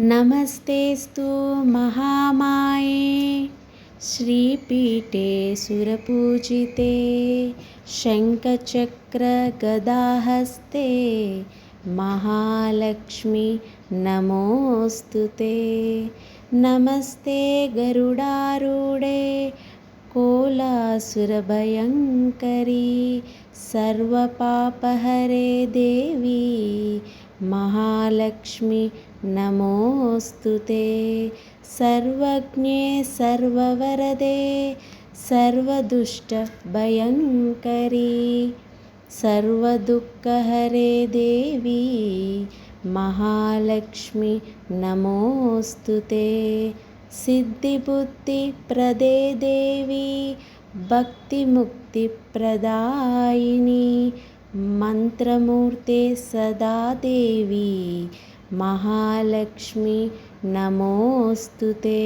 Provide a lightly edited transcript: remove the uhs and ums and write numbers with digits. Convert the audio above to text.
नमस्तेस्तु महामाये श्रीपीठे सुरपूजिते शङ्खचक्रगदाहस्ते महालक्ष्मी नमोऽस्तुते। नमस्ते गरुडारूढे कोलासुरभयङ्करी सर्वपापहरे देवी महालक्ष्मी नमोऽस्तुते। सर्वज्ञे सर्ववरदे सर्वदुष्टभयङ्करी सर्वदुःखहरे देवी महालक्ष्मी नमोऽस्तुते। सिद्धिबुद्धिप्रदे देवी भक्तिमुक्तिप्रदायिनी मंत्रमूर्ते सदा देवी महालक्ष्मी नमोऽस्तुते।